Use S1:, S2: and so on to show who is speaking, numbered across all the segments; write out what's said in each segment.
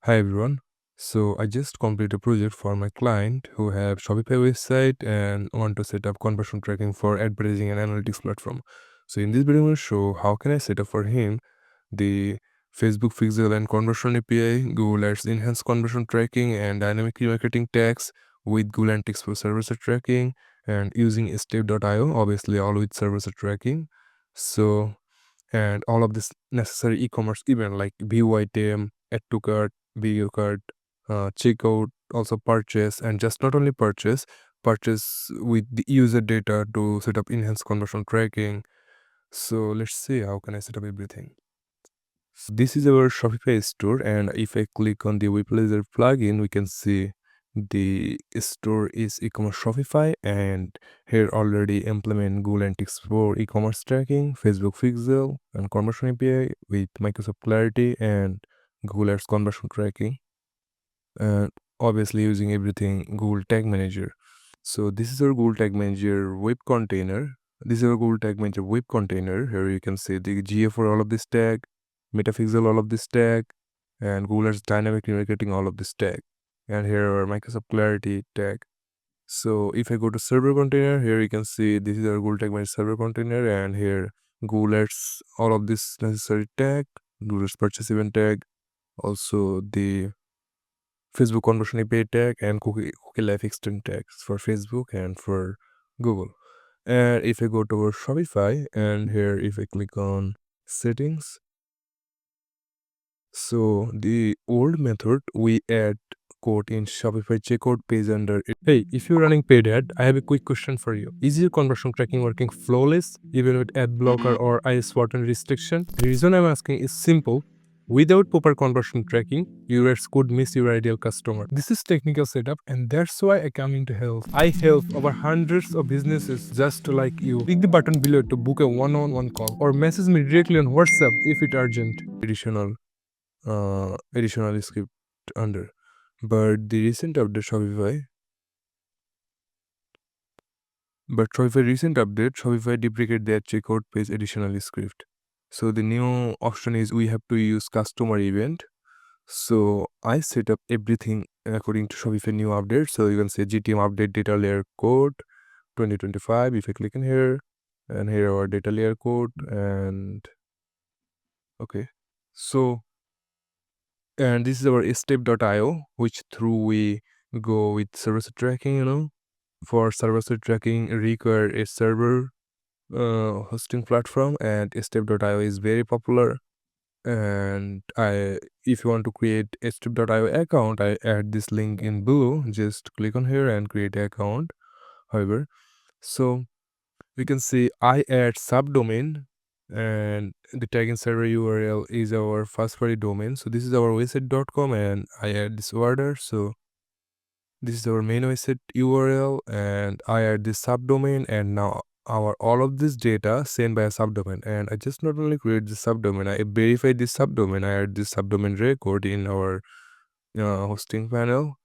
S1: Hi everyone. So I just completed a project for my client who have Shopify website and want to set up conversion tracking for advertising and analytics platform. So in this video, I'm going to show how can I set up for him the Facebook pixel and conversion API, Google Ads enhanced conversion tracking and dynamic remarketing tags with Google Analytics for server-side tracking and using 𝗬𝗓𝗖𝗓, obviously all with server-side tracking. So and all of this necessary e-commerce event like view item, add to cart, video cart, checkout, also purchase, and just not only purchase with the user data to set up enhanced conversion tracking. So let's see how can I set up everything. So this is our Shopify store, and if I click on the 𝗦𝗨𝗣𝗣𝗢𝗏 plugin, we can see the store is e-commerce Shopify, and here already implement Google Analytics for e-commerce tracking, Facebook pixel and conversion API with Microsoft Clarity and Google Ads conversion tracking, and obviously using everything Google Tag Manager. So this is our Google Tag Manager web container. This is our Google Tag Manager web container. Here you can see the GA for all of this tag, metapixel all of this tag, and Google Ads dynamic remarketing all of this tag. And here our Microsoft Clarity tag. So if I go to server container, here you can see this is our Google Tag Manager server container, and here Google Ads all of this necessary tag, Google Ads purchase event tag, also the Facebook conversion API tag and cookie life extend tags for Facebook and for Google. And if I go to our Shopify, and here if I click on settings, so the old method we add code in Shopify checkout page under it. Hey, if you're running paid ad, I have a quick question for you. Is your conversion tracking working flawless even with ad blocker or IS-Wharton restriction? The reason I'm asking is simple. Without proper conversion tracking, your ads could miss your ideal customer. This is technical setup, and that's why I come into help. I help over hundreds of businesses just like you. Click the button below to book a one-on-one call or message me directly on WhatsApp if it's urgent. Additional script under, but the recent update Shopify deprecate their checkout page additional script. So the new option is we have to use customer event. So I set up everything according to Shopify new update. So you can say GTM update data layer code 2025. If I click in here, and here our data layer code, and okay, so and this is our 𝗬𝗓𝗧𝗖𝗓, which through we go with server-side tracking. For server-side tracking require a server hosting platform, and 𝗬𝗓𝗧𝗖𝗓 is very popular. And if you want to create 𝗬𝗓𝗧𝗖𝗓 account, I add this link in below. Just click on here and create an account. However, so we can see I add subdomain, and the tagging server URL is our first party domain. So this is our website.com, and I add this order. So this is our main website URL, and I add this subdomain, and now all of this data sent by a subdomain. And I just not only create the subdomain, I verify this subdomain. I add this subdomain record in our hosting panel.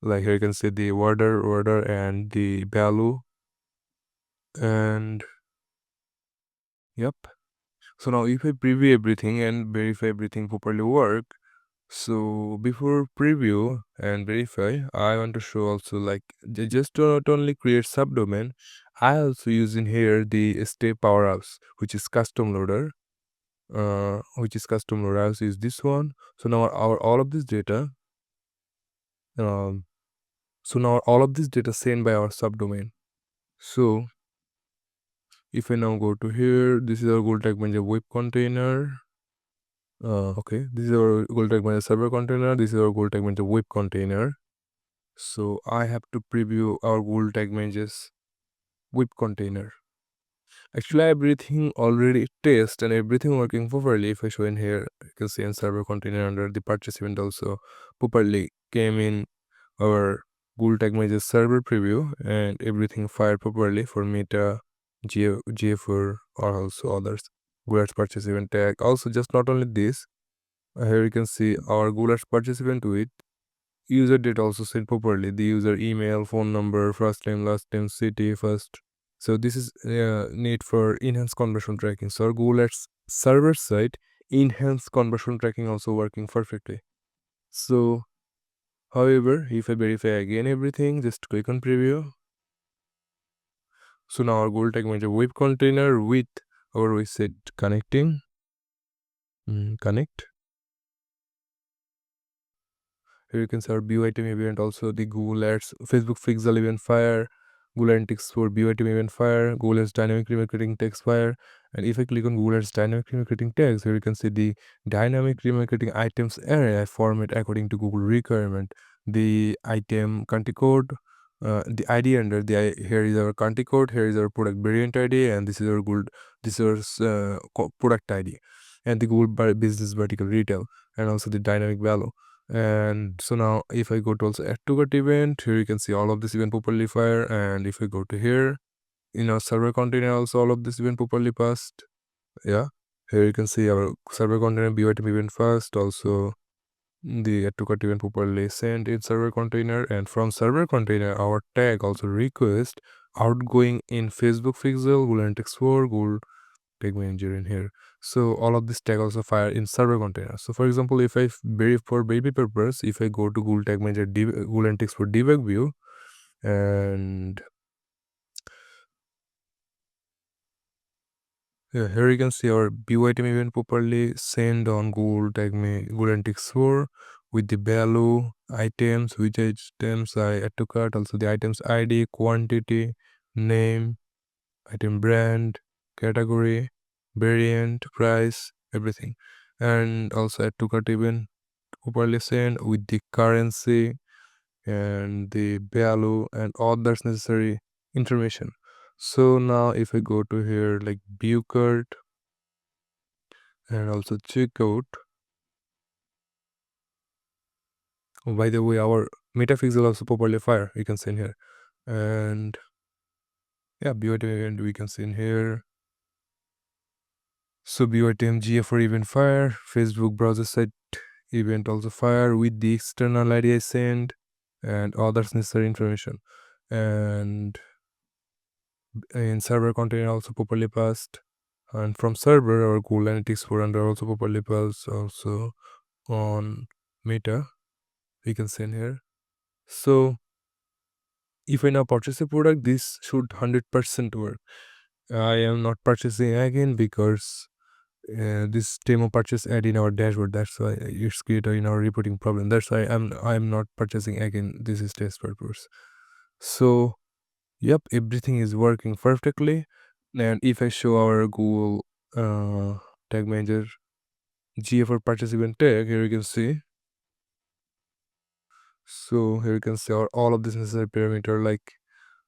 S1: Like here you can see the order and the value, and yep. So now if I preview everything and verify everything properly work, so before preview and verify, I want to show also like just to not only create subdomain, I also use in here the step power-ups, which is custom loader. Is this one. So now all of this data, sent by our subdomain. So if I now go to here, this is our Google Tag Manager web container. Okay, this is our Google Tag Manager server container. This is our Google Tag Manager web container. So I have to preview our Google Tag Manager's web container. Actually, everything already test and everything working properly. If I show in here, you can see in server container under the purchase event also properly came in our Google Tag Manager server preview, and everything fired properly for Meta, GA4 or also others. Google Ads purchase event tag. Also, just not only this, here you can see our Google Ads purchase event with user data also sent properly. The user email, phone number, first name, last name, city, first. So this is need for enhanced conversion tracking. So our Google Ads server side enhanced conversion tracking also working perfectly. So however, if I verify again everything, just click on preview. So now our Google Tag Manager web container with our website connecting. Connect. Here you can see our view item event, also the Google Ads, Facebook Pixel event fire, Google Analytics for view item event fire, Google Ads dynamic remarketing text fire. And if I click on Google Ads dynamic remarketing text, here you can see the dynamic remarketing items array I format according to Google requirement. The item country code, the ID under here is our country code, here is our product variant ID, and this is our Google, this is our product ID, and the Google business vertical retail, and also the dynamic value. And so now if I go to also add to cart event, here you can see all of this event properly fire. And if I go to here in our server container, also all of this event properly passed. Yeah, here you can see our server container view item event first, also the add to cart event properly sent in server container. And from server container our tag also request outgoing in Facebook Pixel, Google Analytics 4, Google Tag Manager in here. So all of this tag also fire in server container. So for example, if I for baby purpose, if I go to Google Tag Manager Google Analytics for debug view, and yeah, here you can see our view item event properly send on Google Google Analytics 4 with the value, items, which items I add to cart, also the items ID, quantity, name, item brand, category, variant, price, everything. And also add to cart event properly sent with the currency and the value and others necessary information. So now if I go to here like view cart and also checkout. Oh, by the way, our metapixel also properly fire, you can see in here. And yeah, view item event we can see in here. So view item GA4 event fire, Facebook browser site event also fire with the external ID I send and others necessary information. And in server container also properly passed. And from server our Google Analytics 4 under also properly passed, also on Meta we can see in here. So if I now purchase a product, this should 100% work. I am not purchasing again because this demo purchase ad in our dashboard. That's why it's created in our reporting problem. That's why I'm not purchasing again. This is test purpose. So yep, everything is working perfectly. And if I show our Google Tag Manager GA4 purchase event tag, here you can see. So here you can see all of this necessary parameter, like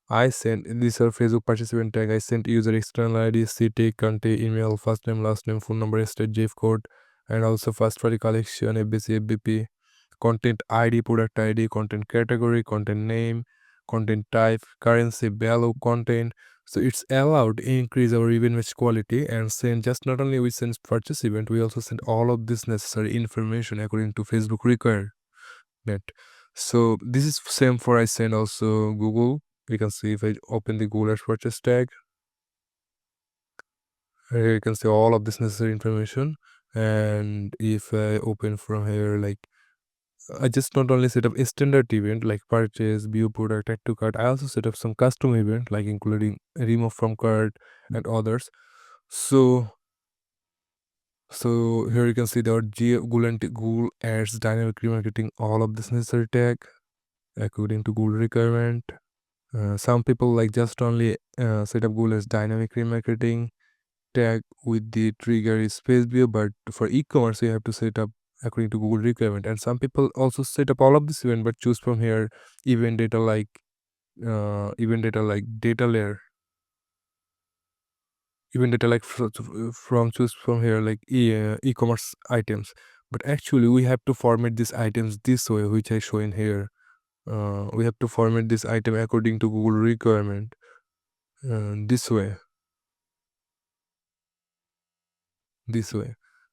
S1: I sent this are Facebook participant tag. I sent user external ID, city, country, email, first name, last name, phone number, state, zip code, and also first party collection, FBC, FBP, content ID, product ID, content category, content name, content type, currency, value, content. So it's allowed to increase our event match quality and send just not only we send purchase event, we also send all of this necessary information according to Facebook requirement. So this is same for I send also Google. We can see if I open the Google Ads purchase tag, here you can see all of this necessary information. And if I open from here, like I just not only set up a standard event like purchase, view product, add to cart, I also set up some custom event like including remove from cart and others. So here you can see the Google Ads dynamic remarketing, all of this necessary tag according to Google requirement. Some people like just only set up Google as dynamic remarketing tag with the trigger is space view, but for e-commerce you have to set up according to Google requirement. And some people also set up all of this event but choose from here event data like data layer, event data like from choose from here like e-commerce items. But actually we have to format these items this way, which I show in here. We have to format this item according to Google requirement this way.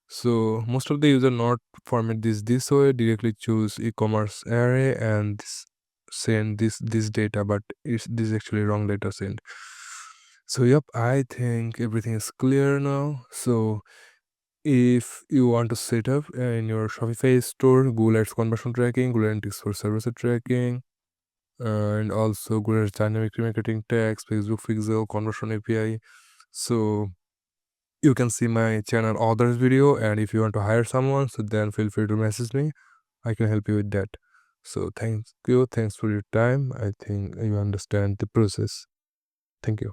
S1: So most of the user not format this way, directly choose e-commerce array and send this data, but this is actually wrong data sent. So yep, I think everything is clear now. So If you want to set up in your Shopify store Google Ads conversion tracking, Google Analytics for service tracking, and also Google Ads dynamic remarketing tags, Facebook pixel, conversion API. So you can see my channel others video, and if you want to hire someone, so then feel free to message me. I can help you with that. So thanks for your time. I think you understand the process. Thank you.